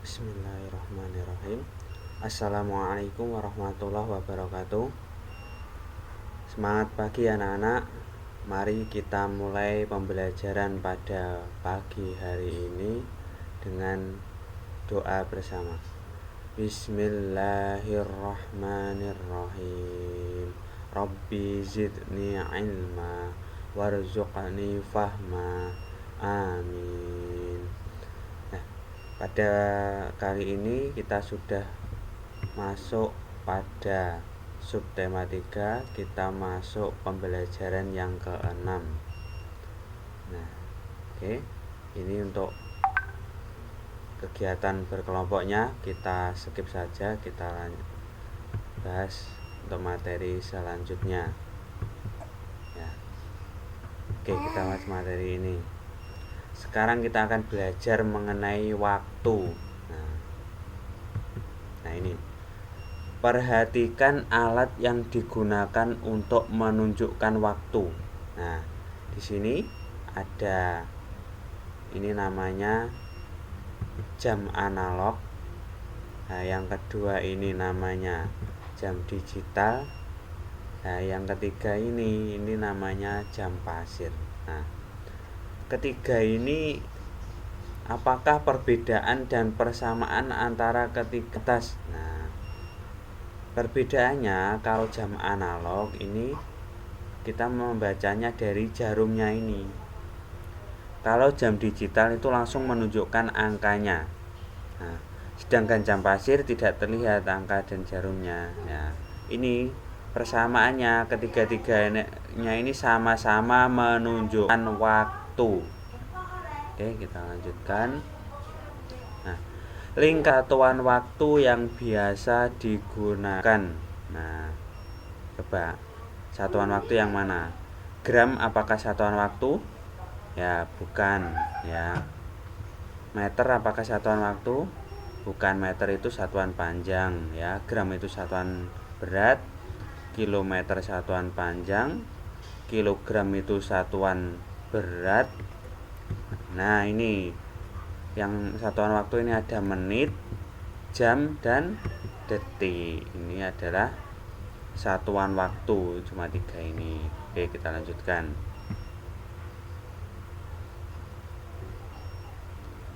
Bismillahirrahmanirrahim. Assalamualaikum warahmatullahi wabarakatuh. Semangat pagi anak-anak. Mari kita mulai pembelajaran pada pagi hari ini dengan doa bersama. Bismillahirrahmanirrahim. Rabbi zidni ilma warzuqni fahma. Amin. Pada kali ini kita sudah masuk pada subtema 3, kita masuk pembelajaran yang ke-6. Ini untuk kegiatan berkelompoknya kita skip saja, kita bahas untuk materi selanjutnya. Kita bahas materi ini. Sekarang kita akan belajar mengenai waktu. Nah ini, perhatikan alat yang digunakan untuk menunjukkan waktu. Nah, di sini ada, ini namanya jam analog. Nah, yang kedua ini namanya jam digital. Nah, yang ketiga ini namanya jam pasir. Nah, ketiga ini apakah perbedaan dan persamaan antara ketiga atas? Nah, perbedaannya kalau jam analog ini kita membacanya dari jarumnya ini. Kalau jam digital itu langsung menunjukkan angkanya. Nah, sedangkan jam pasir tidak terlihat angka dan jarumnya. Nah, ini persamaannya, ketiga-tiganya ini sama-sama menunjukkan waktu. Oke, kita lanjutkan. Nah, lingkar satuan waktu yang biasa digunakan. Nah, coba satuan waktu yang mana? Gram apakah satuan waktu? Ya, bukan, ya. Meter apakah satuan waktu? Bukan, meter itu satuan panjang, ya. Gram itu satuan berat, kilometer satuan panjang, kilogram itu satuan berat. Nah, ini yang satuan waktu ini ada menit, jam, dan detik. Ini adalah satuan waktu, cuma 3 ini. Oke, kita lanjutkan.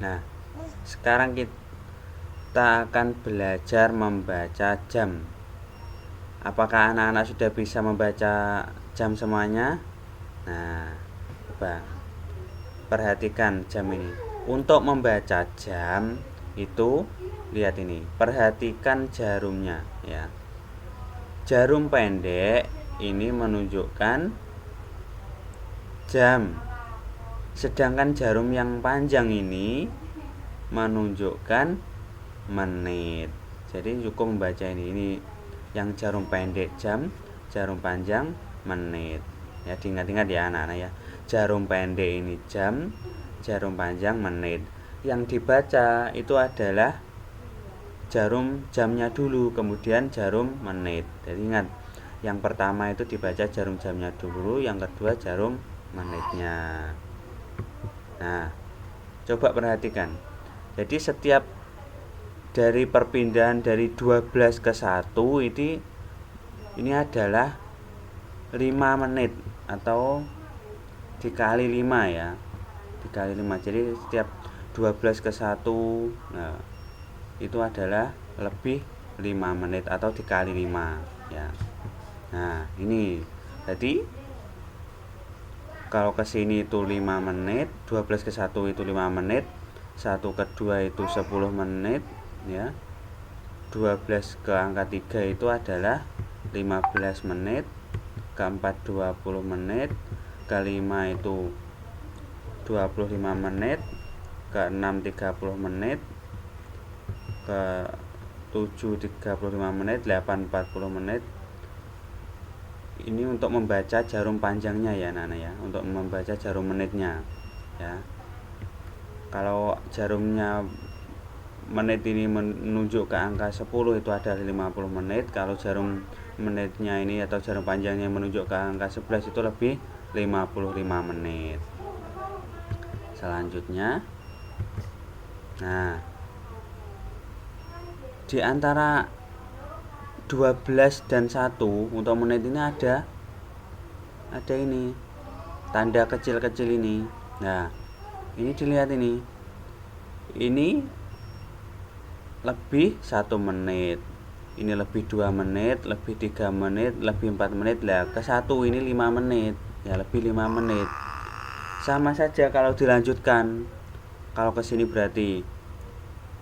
Nah, sekarang kita akan belajar membaca jam. Apakah anak-anak sudah bisa membaca jam semuanya? Nah, coba perhatikan jam ini. Untuk membaca jam itu, lihat ini, perhatikan jarumnya, ya. Jarum pendek ini menunjukkan jam, sedangkan jarum yang panjang ini menunjukkan menit. Jadi cukup membaca ini yang jarum pendek jam, jarum panjang menit. Ya, diingat-ingat ya anak-anak ya. Jarum pendek ini jam, jarum panjang menit. Yang dibaca itu adalah jarum jamnya dulu, kemudian jarum menit. Jadi ingat, yang pertama itu dibaca jarum jamnya dulu, yang kedua jarum menitnya. Nah, coba perhatikan. Jadi setiap dari perpindahan dari 12 ke 1 ini adalah 5 menit atau dikali 5 ya. Dikali 5. Jadi setiap 12 ke 1, nah, itu adalah lebih 5 menit atau dikali 5 ya. Nah, ini jadi kalau ke sini itu 5 menit, 12 ke 1 itu 5 menit, 1 ke 2 itu 10 menit ya. 12 ke angka 3 itu adalah 15 menit, ke 4 20 menit, ke 5 itu 25 menit, ke 6 30 menit, ke 7 35 menit, 8 40 menit. Ini untuk membaca jarum panjangnya ya Nana ya, untuk membaca jarum menitnya ya. Kalau jarumnya menit ini menunjuk ke angka 10 itu ada 50 menit. Kalau jarum menitnya ini atau jarum panjangnya menunjuk ke angka 11 itu lebih 55 menit. Selanjutnya, nah, di antara 12 dan 1 untuk menit ini ada ini tanda kecil-kecil ini. Nah, ini dilihat ini lebih 1 menit, ini lebih 2 menit, lebih 3 menit, lebih 4 menit. Lah ke 1 ini 5 menit, ya lebih 5 menit. Sama saja kalau dilanjutkan. Kalau ke sini berarti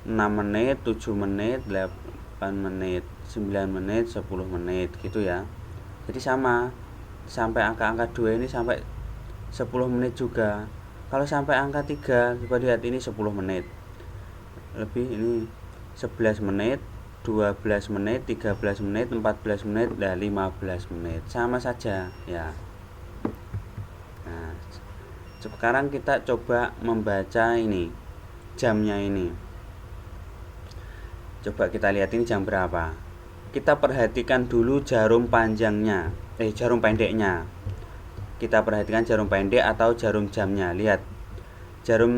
6 menit, 7 menit, 8 menit, 9 menit, 10 menit gitu ya. Jadi sama, sampai angka-angka 2 ini sampai 10 menit juga. Kalau sampai angka 3, coba lihat ini 10 menit. Lebih ini 11 menit, 12 menit, 13 menit, 14 menit, dan 15 menit. Sama saja ya. Nah, sekarang kita coba membaca ini jamnya ini. Coba kita lihat ini jam berapa. Kita perhatikan dulu jarum panjangnya, jarum pendeknya. Kita perhatikan jarum pendek atau jarum jamnya. Lihat, jarum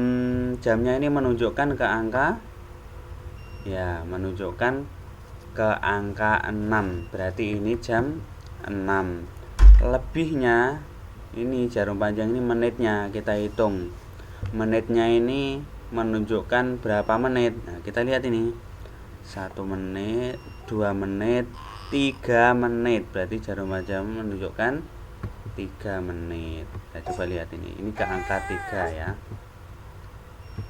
jamnya ini menunjukkan ke angka, ya menunjukkan ke angka 6. Berarti ini jam 6. Lebihnya ini jarum panjang ini menitnya, kita hitung. Menitnya ini menunjukkan berapa menit. Nah, kita lihat ini 1 menit, 2 menit, 3 menit. Berarti jarum panjang menunjukkan 3 menit. Nah, coba lihat ini ke angka 3 ya.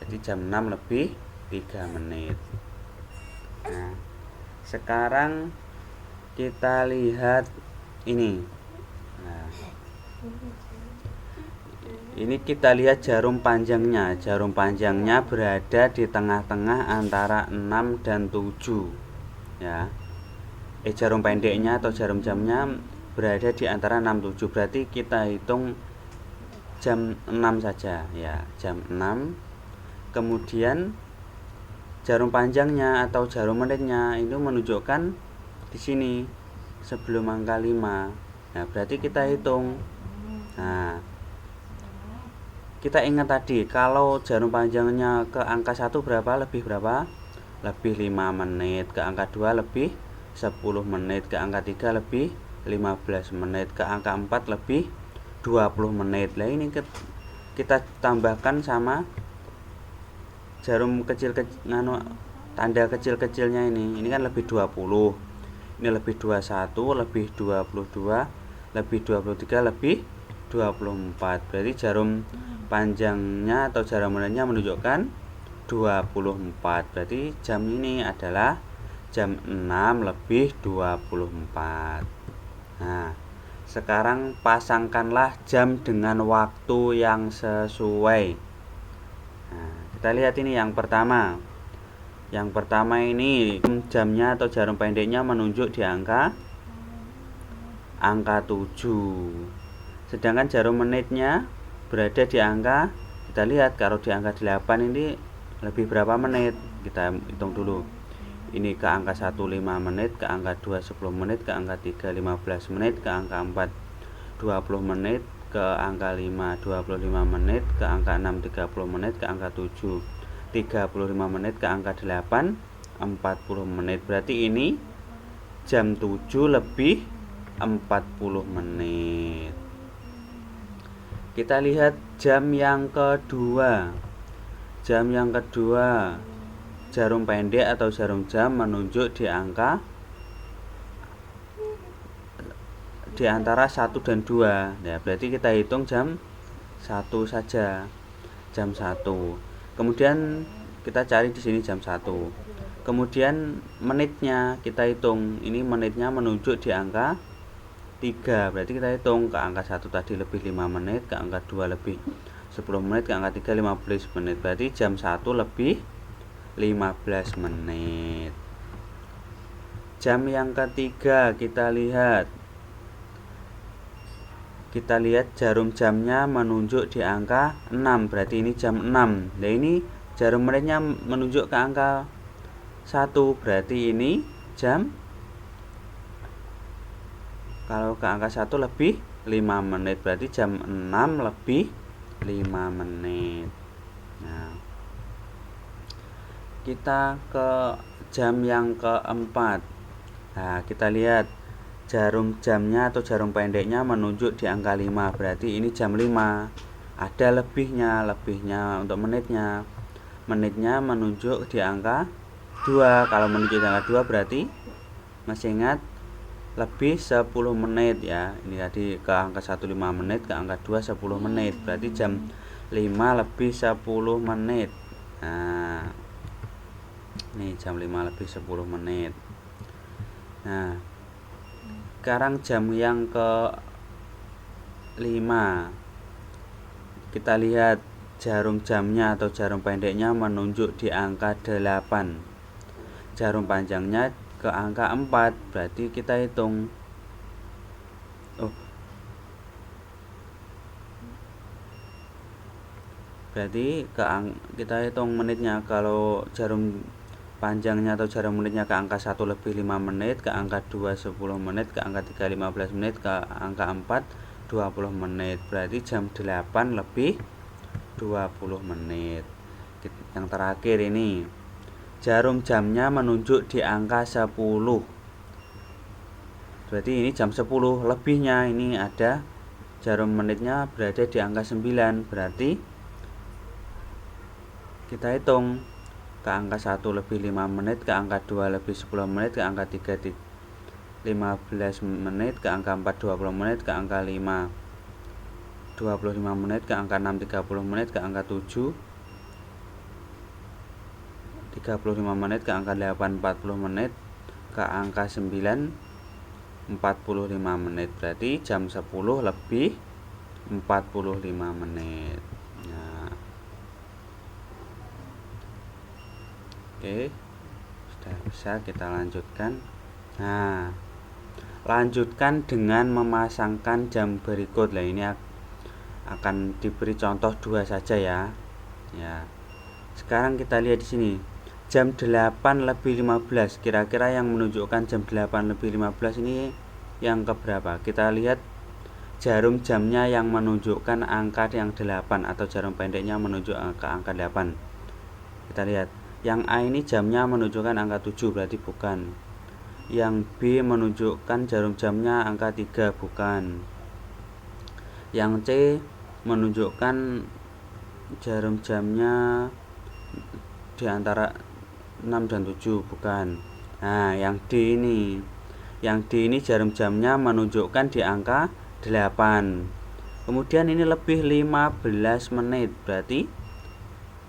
Jadi jam 6 lebih 3 menit. Nah, sekarang kita lihat ini. Nah, ini kita lihat jarum panjangnya. Jarum panjangnya berada di tengah-tengah antara 6 dan 7 ya. Jarum pendeknya atau jarum jamnya berada di antara 6-7. Berarti kita hitung jam 6 saja ya, jam 6. Kemudian jarum panjangnya atau jarum menitnya itu menunjukkan di sini sebelum angka 5. Nah, berarti kita hitung. Nah, kita ingat tadi kalau jarum panjangnya ke angka 1 berapa? Lebih berapa? Lebih 5 menit. Ke angka 2 lebih 10 menit. Ke angka 3 lebih 15 menit. Ke angka 4 lebih 20 menit. Nah, ini kita tambahkan sama jarum tanda kecil-kecilnya ini. Ini kan lebih 20. Ini lebih 21, lebih 22, lebih 23, lebih 24. Berarti jarum panjangnya atau jarum menitnya menunjukkan 24. Berarti jam ini adalah jam 6 lebih 24. Nah, sekarang pasangkanlah jam dengan waktu yang sesuai. Nah, kita lihat ini yang pertama. Yang pertama ini jamnya atau jarum pendeknya menunjuk di angka 7. Sedangkan jarum menitnya berada di angka, kita lihat kalau di angka 8 ini lebih berapa menit. Kita hitung dulu. Ini ke angka 1 5 menit, ke angka 2 10 menit, ke angka 3 15 menit, ke angka 4 20 menit, ke angka 5 25 menit, ke angka 6 30 menit, ke angka 7 35 menit, ke angka 8 40 menit. Berarti ini jam 7 lebih 40 menit. Kita lihat jam yang kedua. Jam yang kedua, jarum pendek atau jarum jam menunjuk di angka di antara 1 dan 2. Ya, berarti kita hitung jam 1 saja. Jam 1. Kemudian kita cari di sini jam 1. Kemudian menitnya kita hitung. Ini menitnya menunjuk di angka 3. Berarti kita hitung ke angka 1 tadi lebih 5 menit, ke angka 2 lebih 10 menit, ke angka 3 15 menit. Berarti jam 1 lebih 15 menit. Jam yang ketiga kita lihat jarum jamnya menunjuk di angka 6. Berarti ini jam 6. Nah, ini jarum menitnya menunjuk ke angka 1. Berarti ini jam, kalau ke angka 1 lebih 5 menit. Berarti jam 6 lebih 5 menit. Nah, kita ke jam yang keempat. Nah, kita lihat jarum jamnya atau jarum pendeknya menunjuk di angka 5, berarti ini jam 5. Ada lebihnya untuk menitnya menunjuk di angka 2. Kalau menunjuk di angka 2 berarti masih ingat lebih 10 menit ya. Ini tadi ke angka 1 5 menit, ke angka 2 10 menit, berarti jam 5 lebih 10 menit. Nah, ini jam 5 lebih 10 menit. Nah, sekarang jam yang ke 5. Kita lihat jarum jamnya atau jarum pendeknya menunjuk di angka 8. Jarum panjangnya ke angka 4, berarti kita hitung. Berarti kita hitung menitnya. Kalau jarum panjangnya atau jarum menitnya ke angka 1 lebih 5 menit, ke angka 2 10 menit, ke angka 3 15 menit, ke angka 4 20 menit, berarti jam 8 lebih 20 menit. Yang terakhir ini jarum jamnya menunjuk di angka 10, berarti ini jam 10. Lebihnya ini ada jarum menitnya berada di angka 9, berarti kita hitung ke angka 1 lebih 5 menit, ke angka 2 lebih 10 menit, ke angka 3 15 menit, ke angka 4 20 menit, ke angka 5 25 menit, ke angka 6 30 menit, ke angka 7 35 menit, ke angka 8 40 menit, ke angka 9 45 menit, berarti jam 10 lebih 45 menit. Nah, oke, sudah bisa kita lanjutkan. Nah, lanjutkan dengan memasangkan jam berikut. Nah, ini akan diberi contoh 2 saja ya. Sekarang kita lihat di sini. Jam 8 lebih 15. Kira-kira yang menunjukkan jam 8 lebih 15 ini yang keberapa? Kita lihat jarum jamnya yang menunjukkan angka yang 8 atau jarum pendeknya menunjuk ke angka 8. Kita lihat. Yang A ini jamnya menunjukkan angka 7, berarti bukan. Yang B menunjukkan jarum jamnya angka 3, bukan. Yang C menunjukkan jarum jamnya di antara 6 dan 7, bukan. Nah, yang D ini jarum jamnya menunjukkan di angka 8. Kemudian ini lebih 15 menit, berarti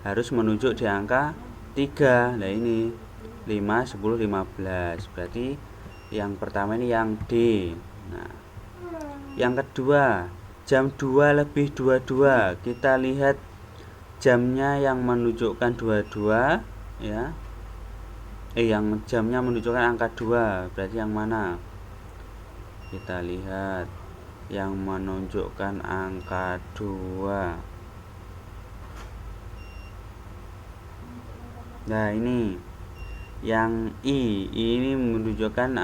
harus menunjuk di angka 3. Nah, ini 5 10 15, berarti yang pertama ini yang D. Nah, yang kedua jam 2 lebih 22. Kita lihat jamnya yang menunjukkan 22 ya. Yang jamnya menunjukkan angka 2, berarti yang mana? Kita lihat yang menunjukkan angka 2. Nah, ini yang I ini menunjukkan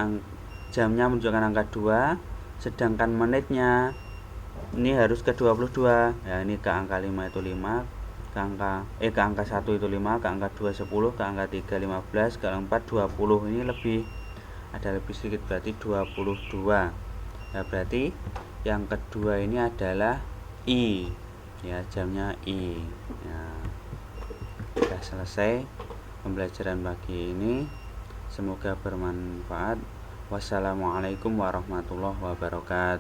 jamnya menunjukkan angka 2, sedangkan menitnya ini harus ke 22. Ya, ini ke angka 5 itu 5, ke angka 1 itu 5, ke angka 2 10, ke angka 3 15, ke angka 4 20. Ini ada lebih sedikit, berarti 22. Nah, berarti yang kedua ini adalah I. Ya, jamnya I. Ya. Sudah selesai pembelajaran pagi ini. Semoga bermanfaat. Wassalamualaikum warahmatullahi wabarakatuh.